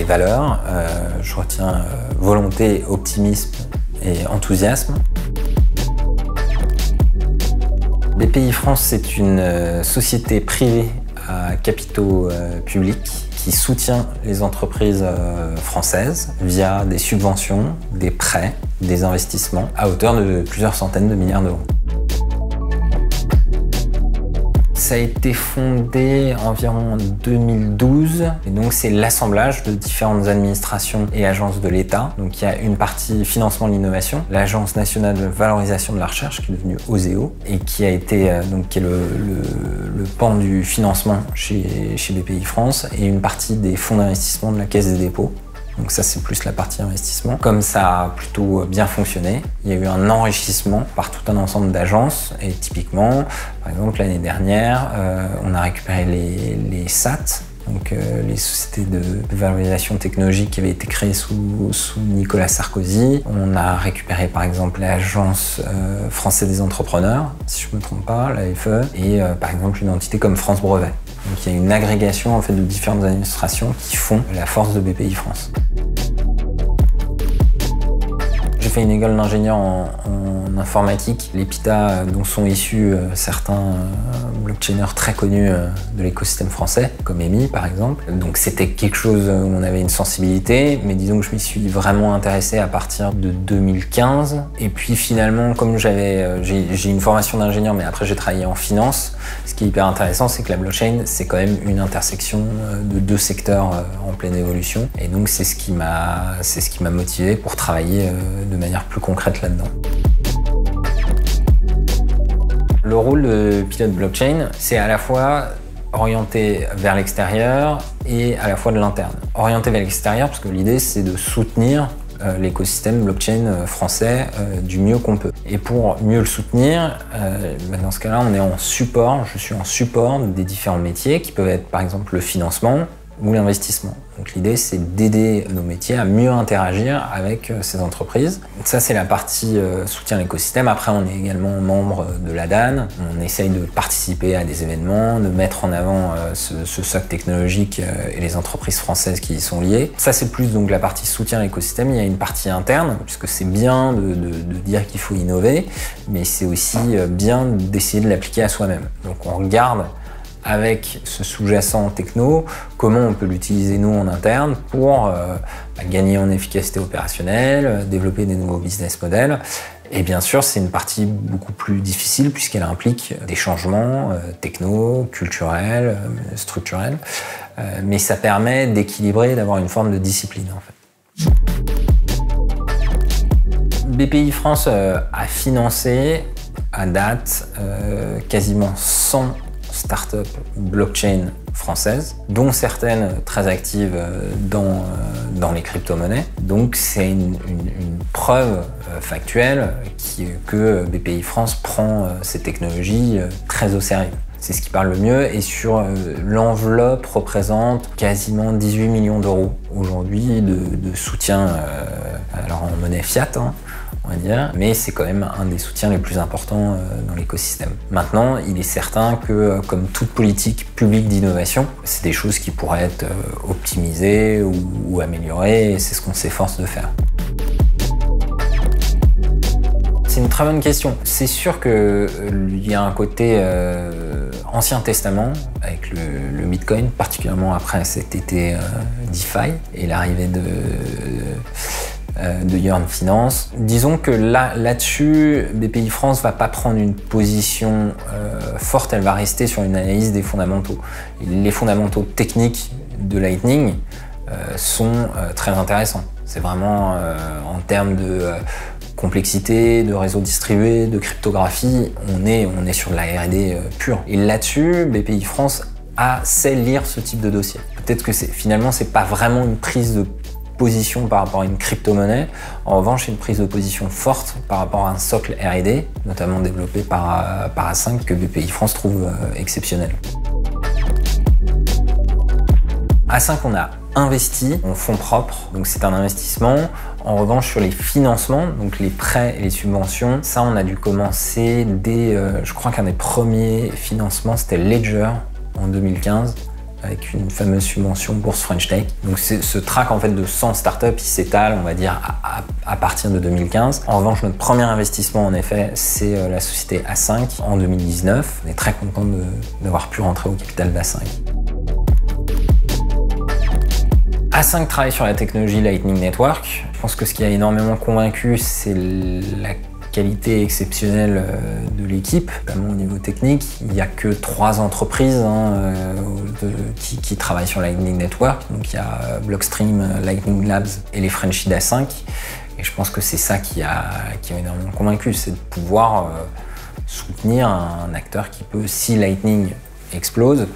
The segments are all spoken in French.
valeurs. Je retiens volonté, optimisme et enthousiasme. BPI France, c'est une société privée à capitaux publics qui soutient les entreprises françaises via des subventions, des prêts, des investissements à hauteur de plusieurs centaines de milliards d'euros. Ça a été fondé environ en 2012 et donc c'est l'assemblage de différentes administrations et agences de l'État. Donc il y a une partie financement de l'innovation, l'Agence nationale de valorisation de la recherche qui est devenue OSEO et qui a été qui est le pan du financement chez BPI France et une partie des fonds d'investissement de la Caisse des dépôts. Donc ça, c'est plus la partie investissement. Comme ça a plutôt bien fonctionné, il y a eu un enrichissement par tout un ensemble d'agences. Et typiquement, par exemple, l'année dernière, on a récupéré les SAT, donc les sociétés de valorisation technologique qui avaient été créées sous Nicolas Sarkozy. On a récupéré par exemple l'Agence française des entrepreneurs, si je ne me trompe pas, l'AFE, et par exemple une entité comme France Brevet. Donc il y a une agrégation en fait, de différentes administrations qui font la force de BPI France. J'ai fait une école d'ingénieur en informatique, l'EPITA, dont sont issus certains blockchainers très connus de l'écosystème français, comme Emi par exemple. Donc c'était quelque chose où on avait une sensibilité, mais disons que je m'y suis vraiment intéressé à partir de 2015. Et puis finalement, comme j'ai une formation d'ingénieur, mais après j'ai travaillé en finance, ce qui est hyper intéressant, c'est que la blockchain, c'est quand même une intersection de deux secteurs en pleine évolution. Et donc c'est ce qui m'a motivé pour travailler de manière plus concrète là-dedans. Le rôle de pilote blockchain, c'est à la fois orienté vers l'extérieur et à la fois de l'interne. Orienté vers l'extérieur parce que l'idée c'est de soutenir l'écosystème blockchain français du mieux qu'on peut. Et pour mieux le soutenir, dans ce cas-là, on est en support, je suis en support des différents métiers qui peuvent être par exemple le financement ou l'investissement. Donc l'idée c'est d'aider nos métiers à mieux interagir avec ces entreprises. Ça c'est la partie soutien à l'écosystème. Après on est également membre de l'ADAN. On essaye de participer à des événements, de mettre en avant ce socle technologique et les entreprises françaises qui y sont liées. Ça c'est plus donc la partie soutien à l'écosystème. Il y a une partie interne, puisque c'est bien de dire qu'il faut innover, mais c'est aussi bien d'essayer de l'appliquer à soi-même. Donc on regarde avec ce sous-jacent techno, comment on peut l'utiliser nous en interne pour gagner en efficacité opérationnelle, développer des nouveaux business models. Et bien sûr, c'est une partie beaucoup plus difficile puisqu'elle implique des changements techno, culturels, structurels. Mais ça permet d'équilibrer, d'avoir une forme de discipline en fait. BPI France a financé à date quasiment 100 start-up blockchain françaises, dont certaines très actives dans les crypto-monnaies. Donc c'est une preuve factuelle que BPI France prend ces technologies très au sérieux. C'est ce qui parle le mieux et sur l'enveloppe représente quasiment 18 millions d'euros aujourd'hui de soutien, alors en monnaie fiat, on va dire, mais c'est quand même un des soutiens les plus importants dans l'écosystème. Maintenant, il est certain que, comme toute politique publique d'innovation, c'est des choses qui pourraient être optimisées ou améliorées, et c'est ce qu'on s'efforce de faire. C'est une très bonne question. C'est sûr qu'il y a un côté Ancien Testament avec le Bitcoin, particulièrement après cet été DeFi et l'arrivée de Yearn Finance. Disons que là-dessus, BPI France va pas prendre une position forte, elle va rester sur une analyse des fondamentaux. Les fondamentaux techniques de Lightning sont très intéressants. C'est vraiment en termes de complexité, de réseau distribué, de cryptographie, on est sur de la R&D pure. Et là-dessus, BPI France sait lire ce type de dossier. Peut-être que finalement, c'est pas vraiment une prise de position par rapport à une crypto-monnaie. En revanche, c'est une prise de position forte par rapport à un socle R&D, notamment développé par A5, que BPI France trouve exceptionnel. A5, on a investi en fonds propres, donc c'est un investissement. En revanche, sur les financements, donc les prêts et les subventions, ça, on a dû commencer dès, je crois qu'un des premiers financements, c'était Ledger en 2015. avec une fameuse subvention Bourse French Tech. Donc ce track en fait de 100 startups, il s'étale, on va dire, à partir de 2015. En revanche, notre premier investissement, en effet, c'est la société A5 en 2019. On est très content d'avoir pu rentrer au capital d'A5. A5 travaille sur la technologie Lightning Network. Je pense que ce qui a énormément convaincu, c'est la qualité exceptionnelle de l'équipe, notamment au niveau technique. Il n'y a que 3 entreprises qui travaillent sur Lightning Network. Donc il y a Blockstream, Lightning Labs et les Frenchies d'A5. Et je pense que c'est ça qui a énormément convaincu, c'est de pouvoir soutenir un acteur qui peut, si Lightning explose,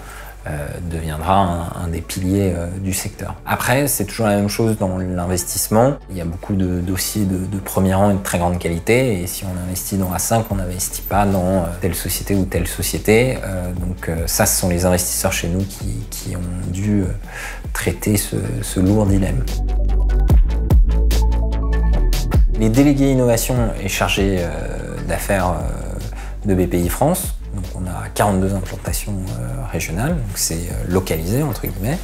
deviendra un des piliers du secteur. Après, c'est toujours la même chose dans l'investissement. Il y a beaucoup de dossiers de premier rang et de très grande qualité. Et si on investit dans A5, on n'investit pas dans telle société ou telle société. Donc ça, ce sont les investisseurs chez nous qui ont dû traiter ce lourd dilemme. Les délégués innovation et chargés d'affaires de BPI France, donc on a 42 implantations régionales, donc c'est localisé entre guillemets,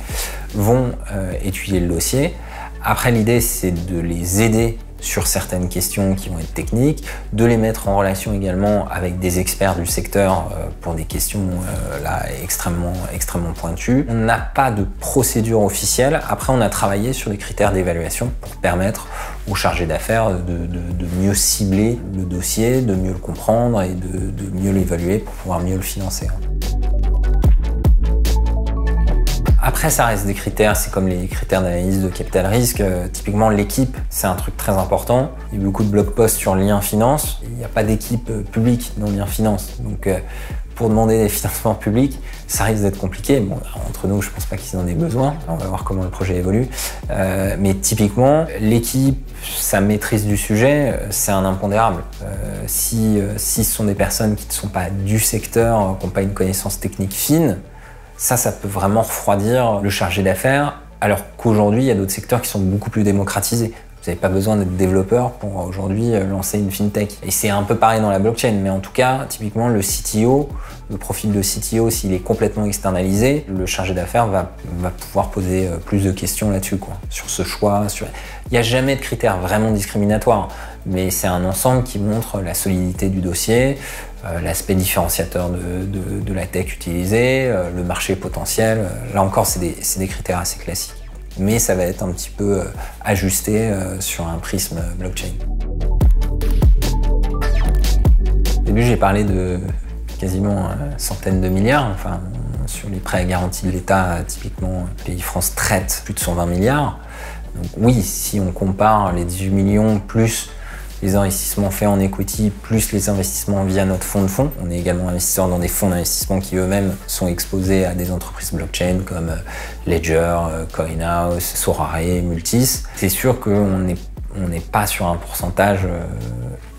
vont étudier le dossier. Après, l'idée c'est de les aider sur certaines questions qui vont être techniques, de les mettre en relation également avec des experts du secteur pour des questions là extrêmement pointues. On n'a pas de procédure officielle. Après, on a travaillé sur des critères d'évaluation pour permettre aux chargés d'affaires de mieux cibler le dossier, de mieux le comprendre et de mieux l'évaluer pour pouvoir mieux le financer. Après, ça reste des critères, c'est comme les critères d'analyse de capital risque. Typiquement, l'équipe, c'est un truc très important. Il y a beaucoup de blog posts sur lien finance. Il n'y a pas d'équipe publique dans lien finance. Donc, pour demander des financements publics, ça risque d'être compliqué. Bon, entre nous, je pense pas qu'ils en aient besoin. On va voir comment le projet évolue. Mais typiquement, l'équipe, sa maîtrise du sujet, c'est un impondérable. Si ce sont des personnes qui ne sont pas du secteur, qui n'ont pas une connaissance technique fine, ça peut vraiment refroidir le chargé d'affaires, alors qu'aujourd'hui, il y a d'autres secteurs qui sont beaucoup plus démocratisés. Vous n'avez pas besoin d'être développeur pour aujourd'hui lancer une fintech. Et c'est un peu pareil dans la blockchain, mais en tout cas, typiquement, le CTO, le profil de CTO, s'il est complètement externalisé, le chargé d'affaires va pouvoir poser plus de questions là-dessus, sur ce choix. Il n'y a jamais de critères vraiment discriminatoires, mais c'est un ensemble qui montre la solidité du dossier, l'aspect différenciateur de la tech utilisée, le marché potentiel. Là encore, c'est des critères assez classiques. Mais ça va être un petit peu ajusté sur un prisme blockchain. Au début, j'ai parlé de quasiment centaines de milliards. Enfin, sur les prêts garantis de l'État, typiquement, BPI France traite plus de 120 milliards. Donc oui, si on compare les 18 millions plus les investissements faits en equity, plus les investissements via notre fonds de fonds. On est également investisseur dans des fonds d'investissement qui eux-mêmes sont exposés à des entreprises blockchain comme Ledger, CoinHouse, Sorare, Multis. C'est sûr qu'on n'est pas sur un pourcentage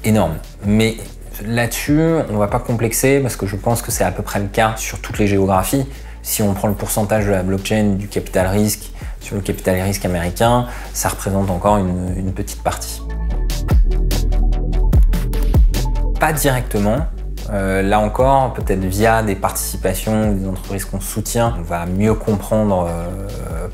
énorme. Mais là-dessus, on ne va pas complexer parce que je pense que c'est à peu près le cas sur toutes les géographies. Si on prend le pourcentage de la blockchain, du capital risque sur le capital risque américain, ça représente encore une petite partie. Pas directement. Là encore, peut-être via des participations ou des entreprises qu'on soutient, on va mieux comprendre.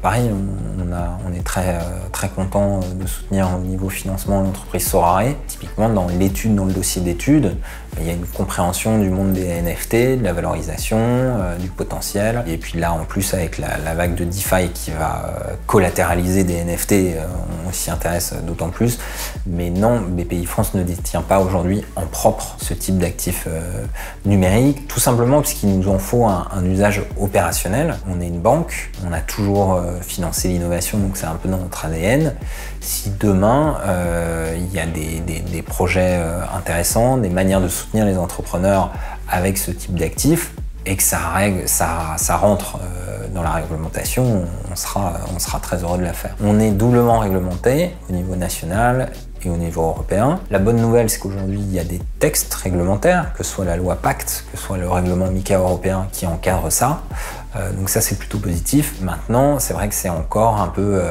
Pareil, on est très content de soutenir au niveau financement l'entreprise Sorare. Typiquement, dans le dossier d'études, il y a une compréhension du monde des NFT, de la valorisation, du potentiel. Et puis là, en plus, avec la vague de DeFi qui va collatéraliser des NFT, on s'y intéresse d'autant plus. Mais non, BPI France ne détient pas aujourd'hui en propre ce type d'actifs numériques, tout simplement parce qu'il nous en faut un usage opérationnel. On est une banque, on a toujours financé l'innovation, donc c'est un peu dans notre ADN. Si demain, il y a des projets intéressants, des manières de soutenir les entrepreneurs avec ce type d'actifs, et que ça rentre dans la réglementation, on sera très heureux de la faire. On est doublement réglementé au niveau national et au niveau européen. La bonne nouvelle, c'est qu'aujourd'hui, il y a des textes réglementaires, que ce soit la loi Pacte, que ce soit le règlement MiCA européen qui encadre ça. Donc ça, c'est plutôt positif. Maintenant, c'est vrai que c'est encore un peu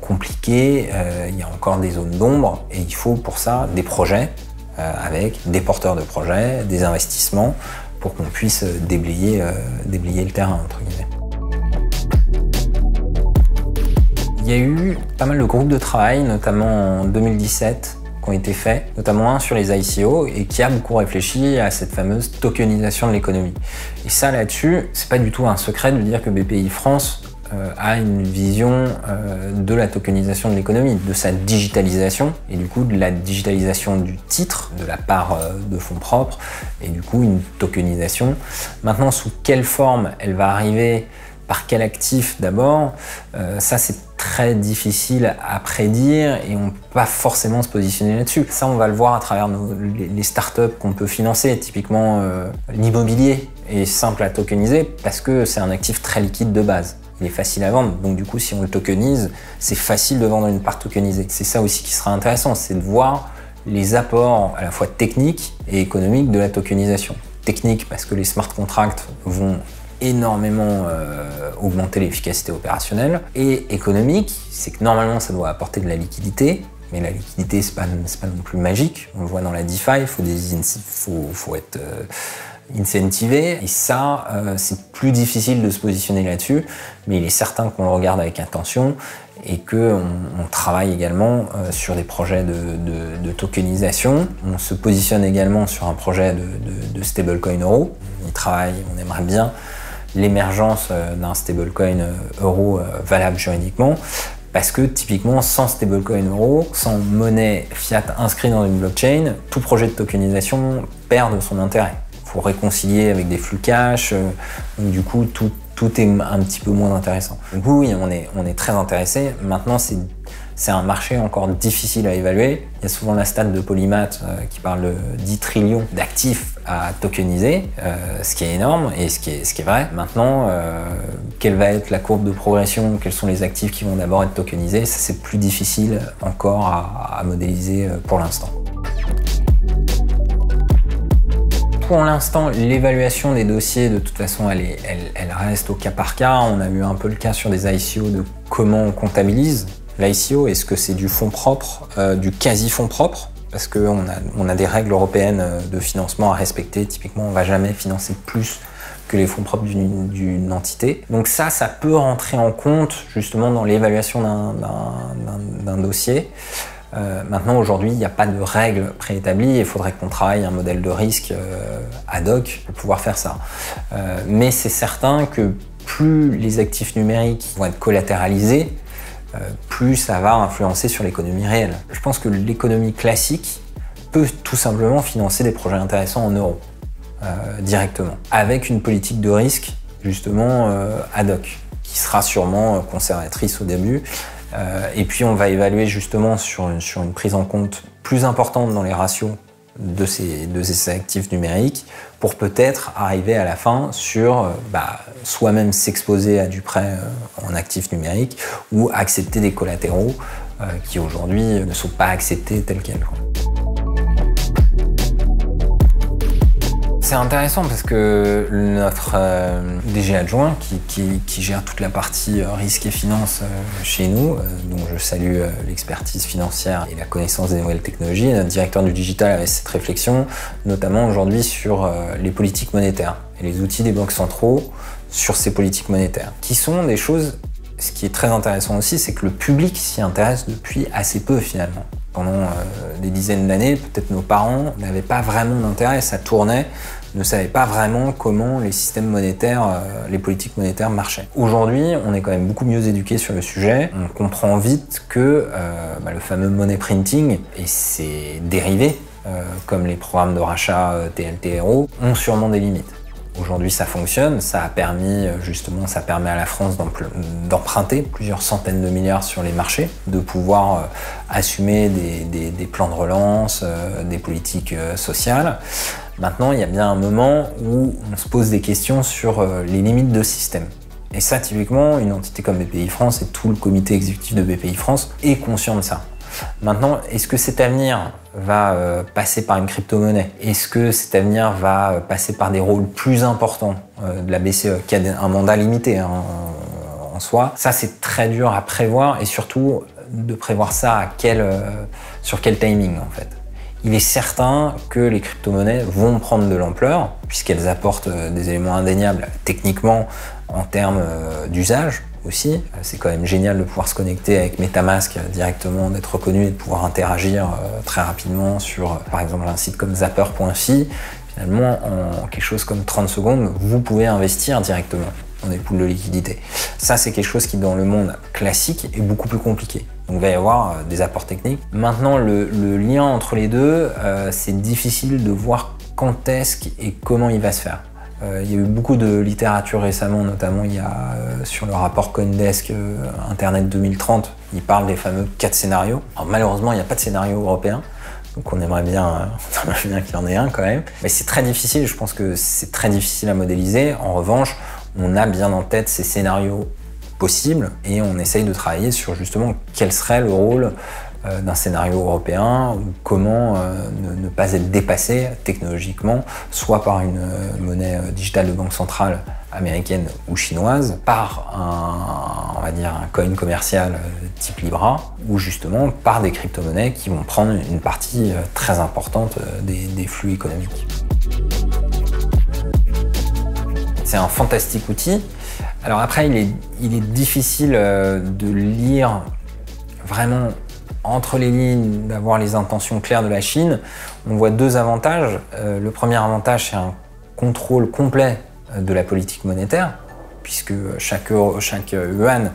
compliqué. Il y a encore des zones d'ombre et il faut pour ça des projets avec des porteurs de projets, des investissements pour qu'on puisse déblayer le terrain, entre guillemets. Il y a eu pas mal de groupes de travail, notamment en 2017, qui ont été faits, notamment un sur les ICO, et qui a beaucoup réfléchi à cette fameuse tokenisation de l'économie. Et ça, là-dessus, c'est pas du tout un secret de dire que BPI France a une vision de la tokenisation de l'économie, de sa digitalisation, et du coup de la digitalisation du titre, de la part de fonds propres, et du coup une tokenisation. Maintenant, sous quelle forme elle va arriver, par quel actif d'abord, ça c'est très difficile à prédire et on ne peut pas forcément se positionner là-dessus. Ça, on va le voir à travers les startups qu'on peut financer. Typiquement, l'immobilier est simple à tokeniser parce que c'est un actif très liquide de base. Il est facile à vendre, donc du coup, si on le tokenise, c'est facile de vendre une part tokenisée. C'est ça aussi qui sera intéressant, c'est de voir les apports à la fois techniques et économiques de la tokenisation. Technique parce que les smart contracts vont énormément augmenter l'efficacité opérationnelle, et économique, c'est que normalement ça doit apporter de la liquidité, mais la liquidité c'est pas non plus magique. On le voit dans la DeFi, faut être incentivé, et ça c'est plus difficile de se positionner là-dessus, mais il est certain qu'on le regarde avec attention et qu'on travaille également sur des projets de tokenisation. On se positionne également sur un projet de stablecoin euro. On aimerait bien l'émergence d'un stablecoin euro valable juridiquement, parce que typiquement sans stablecoin euro, sans monnaie fiat inscrite dans une blockchain, tout projet de tokenisation perd de son intérêt. Il faut réconcilier avec des flux cash, donc du coup tout est un petit peu moins intéressant. Donc oui, on est très intéressé. Maintenant, c'est un marché encore difficile à évaluer. Il y a souvent la stat de Polymath qui parle de 10 trillions d'actifs à tokeniser, ce qui est énorme et ce qui est vrai. Maintenant, quelle va être la courbe de progression, quels sont les actifs qui vont d'abord être tokenisés, ça c'est plus difficile encore à modéliser pour l'instant. Pour l'instant, l'évaluation des dossiers, de toute façon, elle reste au cas par cas. On a eu un peu le cas sur des ICO de comment on comptabilise l'ICO. Est-ce que c'est du fonds propre, du quasi-fonds propre? Parce qu'on a des règles européennes de financement à respecter. Typiquement, on ne va jamais financer plus que les fonds propres d'une entité. Donc ça peut rentrer en compte justement dans l'évaluation d'un dossier. Maintenant, aujourd'hui, il n'y a pas de règles préétablies. Il faudrait qu'on travaille un modèle de risque ad hoc pour pouvoir faire ça. Mais c'est certain que plus les actifs numériques vont être collatéralisés, plus ça va influencer sur l'économie réelle. Je pense que l'économie classique peut tout simplement financer des projets intéressants en euros, directement, avec une politique de risque, justement, ad hoc, qui sera sûrement conservatrice au début. Et puis on va évaluer justement sur une prise en compte plus importante dans les ratios de ces actifs numériques pour peut-être arriver à la fin sur soit même s'exposer à du prêt en actifs numériques ou accepter des collatéraux qui aujourd'hui ne sont pas acceptés tels quels. C'est intéressant parce que notre DG adjoint qui gère toute la partie risque et finance chez nous, dont je salue l'expertise financière et la connaissance des nouvelles technologies, notre directeur du digital avait cette réflexion, notamment aujourd'hui sur les politiques monétaires et les outils des banques centraux sur ces politiques monétaires, qui sont des choses, ce qui est très intéressant aussi, c'est que le public s'y intéresse depuis assez peu finalement. Pendant des dizaines d'années, peut-être nos parents n'avaient pas vraiment d'intérêt, ça tournait, ne savaient pas vraiment comment les systèmes monétaires, les politiques monétaires marchaient. Aujourd'hui, on est quand même beaucoup mieux éduqués sur le sujet. On comprend vite que le fameux money printing et ses dérivés, comme les programmes de rachat TLTRO, ont sûrement des limites. Aujourd'hui, ça fonctionne, ça permet à la France d'emprunter plusieurs centaines de milliards sur les marchés, de pouvoir assumer des plans de relance, des politiques sociales. Maintenant, il y a bien un moment où on se pose des questions sur les limites de système. Et ça, typiquement, une entité comme BPI France et tout le comité exécutif de BPI France est conscient de ça. Maintenant, est-ce que cet avenir va passer par une crypto-monnaie? Est-ce que cet avenir va passer par des rôles plus importants de la BCE, qui a un mandat limité en soi? Ça, c'est très dur à prévoir et surtout de prévoir ça sur quel timing en fait. Il est certain que les crypto-monnaies vont prendre de l'ampleur, puisqu'elles apportent des éléments indéniables techniquement en termes d'usage aussi. C'est quand même génial de pouvoir se connecter avec MetaMask directement, d'être reconnu et de pouvoir interagir très rapidement sur, par exemple, un site comme Zapper.fi. Finalement, en quelque chose comme 30 secondes, vous pouvez investir directement dans des pools de liquidité. Ça, c'est quelque chose qui, dans le monde classique, est beaucoup plus compliqué. Donc, il va y avoir des apports techniques. Maintenant, le lien entre les deux, c'est difficile de voir quand est-ce et comment il va se faire. Il y a eu beaucoup de littérature récemment, notamment il y a sur le rapport CoinDesk Internet 2030, il parle des fameux 4 scénarios. Alors, malheureusement, il n'y a pas de scénario européen. Donc on aimerait bien qu'il y en ait un quand même. Mais c'est très difficile, je pense que c'est très difficile à modéliser. En revanche, on a bien en tête ces scénarios possibles et on essaye de travailler sur justement quel serait le rôle d'un scénario européen ou comment ne pas être dépassé technologiquement, soit par une monnaie digitale de banque centrale américaine ou chinoise, par on va dire un coin commercial type Libra, ou justement par des crypto-monnaies qui vont prendre une partie très importante des flux économiques. C'est un fantastique outil. Alors après, il est difficile de lire vraiment entre les lignes, d'avoir les intentions claires de la Chine. On voit 2 avantages. Le premier avantage, c'est un contrôle complet de la politique monétaire, puisque chaque yuan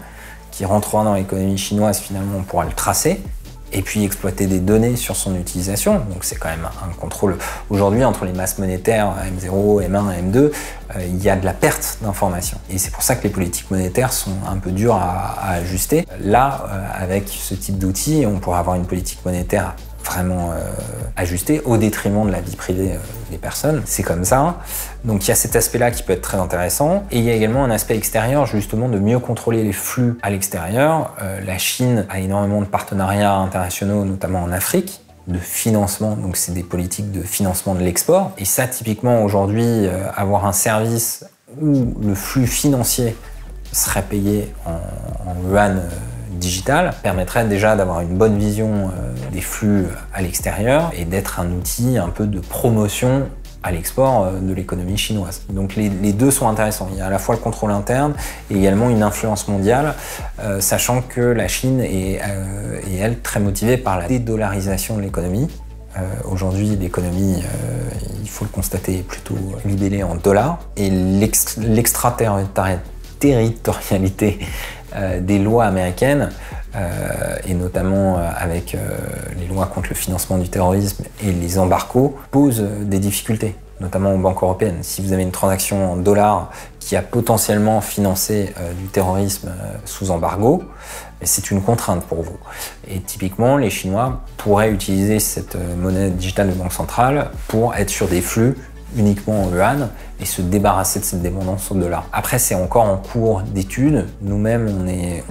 qui rentrera dans l'économie chinoise, finalement, on pourra le tracer et puis exploiter des données sur son utilisation. Donc c'est quand même un contrôle. Aujourd'hui, entre les masses monétaires M0, M1 et M2, il y a de la perte d'informations. Et c'est pour ça que les politiques monétaires sont un peu dures à ajuster. Là, avec ce type d'outils, on pourra avoir une politique monétaire vraiment ajustée au détriment de la vie privée des personnes. C'est comme ça. Donc il y a cet aspect-là qui peut être très intéressant. Et il y a également un aspect extérieur, justement, de mieux contrôler les flux à l'extérieur. La Chine a énormément de partenariats internationaux, notamment en Afrique, de financement. Donc c'est des politiques de financement de l'export. Et ça, typiquement, aujourd'hui, avoir un service où le flux financier serait payé en yuan digital permettrait déjà d'avoir une bonne vision des flux à l'extérieur et d'être un outil un peu de promotion à l'export de l'économie chinoise. Donc les deux sont intéressants. Il y a à la fois le contrôle interne et également une influence mondiale, sachant que la Chine est elle très motivée par la dédollarisation de l'économie. Aujourd'hui, l'économie, il faut le constater, est plutôt libellée en dollars et l'extraterritorialité des lois américaines, et notamment avec les lois contre le financement du terrorisme et les embargos, posent des difficultés, notamment aux banques européennes. Si vous avez une transaction en dollars qui a potentiellement financé du terrorisme sous embargo, c'est une contrainte pour vous. Et typiquement, les Chinois pourraient utiliser cette monnaie digitale de banque centrale pour être sur des flux uniquement en yuan et se débarrasser de cette dépendance au dollar. Après, c'est encore en cours d'étude. Nous-mêmes, on est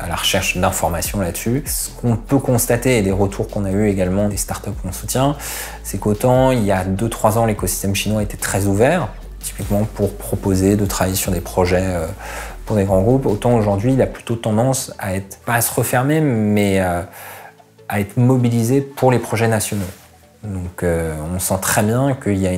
à la recherche d'informations là-dessus. Ce qu'on peut constater et des retours qu'on a eu également des startups qu'on soutient, c'est qu'autant il y a 2-3 ans, l'écosystème chinois était très ouvert, typiquement pour proposer de travailler sur des projets pour des grands groupes, autant aujourd'hui, il a plutôt tendance à être, pas à se refermer, mais à être mobilisé pour les projets nationaux. Donc on sent très bien qu'il y a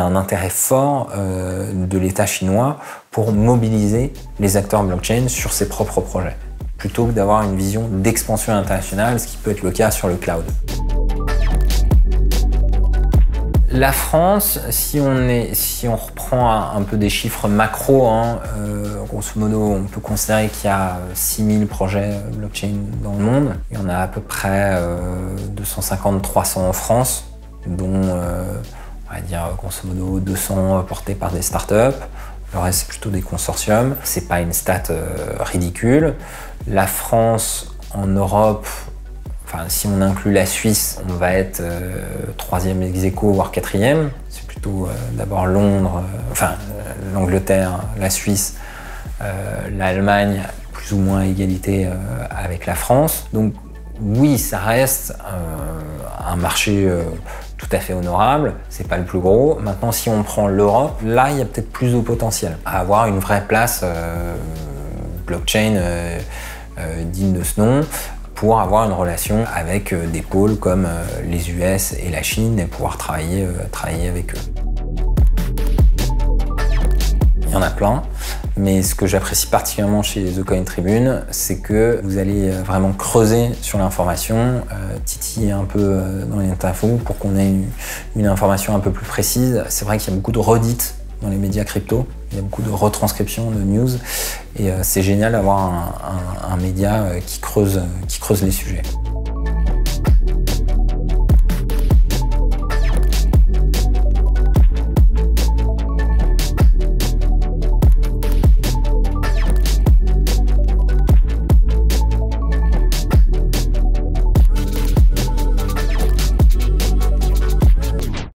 un intérêt fort de l'État chinois pour mobiliser les acteurs blockchain sur ses propres projets, plutôt que d'avoir une vision d'expansion internationale, ce qui peut être le cas sur le cloud. La France, si on reprend un peu des chiffres macro, grosso modo, on peut considérer qu'il y a 6000 projets blockchain dans le monde. Il y en a à peu près 250-300 en France, dont, on va dire, grosso modo, 200 portés par des startups. Le reste, c'est plutôt des consortiums. C'est pas une stat ridicule. La France, en Europe, enfin, si on inclut la Suisse, on va être 3e ex-aequo, voire 4e. C'est plutôt d'abord Londres, l'Angleterre, la Suisse, l'Allemagne, plus ou moins à égalité avec la France. Donc oui, ça reste un marché tout à fait honorable. C'est pas le plus gros. Maintenant, si on prend l'Europe, là, il y a peut-être plus de potentiel à avoir une vraie place blockchain digne de ce nom, pour avoir une relation avec des pôles comme les US et la Chine et pouvoir travailler avec eux. Il y en a plein, mais ce que j'apprécie particulièrement chez The Coin Tribune, c'est que vous allez vraiment creuser sur l'information, titiller un peu dans les infos pour qu'on ait une information un peu plus précise. C'est vrai qu'il y a beaucoup de redites dans les médias crypto, il y a beaucoup de retranscriptions de news, et c'est génial d'avoir un média qui creuse les sujets.